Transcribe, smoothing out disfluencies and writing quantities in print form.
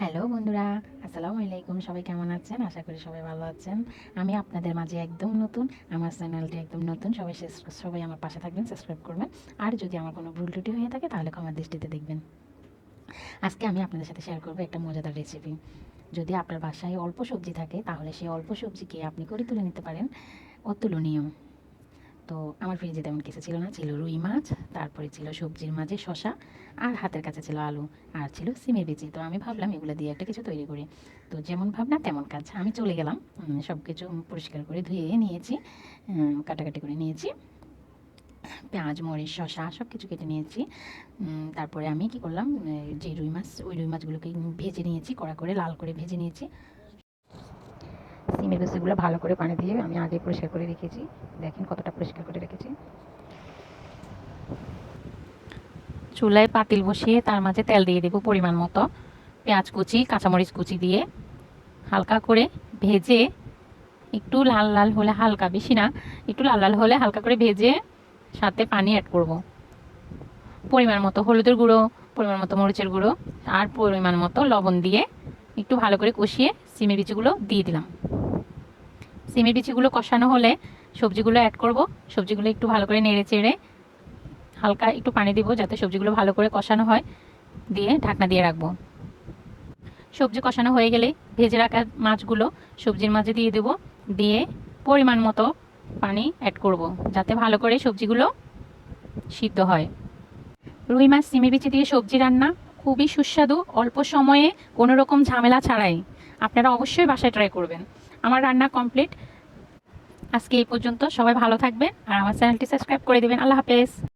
Hello বন্ধুরা, আসসালামু আলাইকুম। সবাই কেমন আছেন? আশা করি সবাই ভালো আছেন। আমি আপনাদের মাঝে একদম নতুন। আমার চ্যানেলটি একদম নতুন। সবাই আমার পাশে থাকবেন, সাবস্ক্রাইব করবেন। আর যদি আমার কোনো ভুল ত্রুটি হয়ে থাকে তাহলে ক্ষমার দৃষ্টিতে দেখবেন। আজকে আমি আপনাদের সাথে শেয়ার করব একটা মজাদার রেসিপি। যদি আপনার বাসায় অল্প সবজি থাকে তাহলে সেই অল্প সবজিকে আপনি করে তুলে নিতে পারেন অতুলনীয়। তো আমার ফ্রিজে তেমন কিছু ছিল না, ছিল রুই মাছ, তারপরে ছিল সবজির মাঝে শশা, আর হাতের কাছে ছিল আলু, আর ছিল সিমের বিচি। তো আমি ভাবলাম এগুলো দিয়ে একটা কিছু তৈরি করি। তো যেমন ভাবনা তেমন কাজ, আমি চলে গেলাম। সব কিছু পরিষ্কার করে ধুয়ে নিয়েছি, কাটাকাটি করে নিয়েছি, পেঁয়াজ মরিচ শশা সব কিছু কেটে নিয়েছি। তারপরে আমি কি করলাম, যে রুই মাছ, ওই রুই মাছগুলোকে ভেজে নিয়েছি, কড়া করে লাল করে ভেজে নিয়েছি। সিমের বিচিগুলো ভালো করে পানি দিয়ে আমি আগে পরিষ্কার করে রেখেছি। দেখেন কতটা পরিষ্কার করে রেখেছি। চুলায় পাতিল বসিয়ে তার মাঝে তেল দিয়ে দেবো পরিমাণ মতো। পেঁয়াজ কুচি কাঁচামরিচ কুচি দিয়ে হালকা করে ভেজে, একটু লাল লাল হলে, হালকা বেশি না, একটু লাল লাল হলে হালকা করে ভেজে সাথে পানি অ্যাড করব। পরিমাণ মতো হলুদের গুঁড়ো, পরিমাণ মতো মরিচের গুঁড়ো, আর পরিমাণ মতো লবণ দিয়ে একটু ভালো করে কষিয়ে সিমের বিচিগুলো দিয়ে দিলাম। সিমের বিচিগুলো কষানো হলে সবজিগুলো অ্যাড করব। সবজিগুলো একটু ভালো করে নেড়ে চেড়ে হালকা একটু পানি দিব যাতে সবজিগুলো ভালো করে কষানো হয়, দিয়ে ঢাকনা দিয়ে রাখবো। সবজি কষানো হয়ে গেলে ভেজে রাখা মাছগুলো সবজির মাঝে দিয়ে দেবো, দিয়ে পরিমাণ মতো পানি অ্যাড করব যাতে ভালো করে সবজিগুলো সিদ্ধ হয়। রুই মাছ সিমের বিচি দিয়ে সবজি রান্না খুবই সুস্বাদু, অল্প সময়ে কোনো রকম ঝামেলা ছাড়াই। আপনারা অবশ্যই বাসায় ট্রাই করবেন। আমার রান্না কমপ্লিট। আজকে এই পর্যন্ত। সবাই ভালো থাকবেন আর আমার চ্যানেলটি সাবস্ক্রাইব করে দেবেন। আল্লাহ হাফেজ।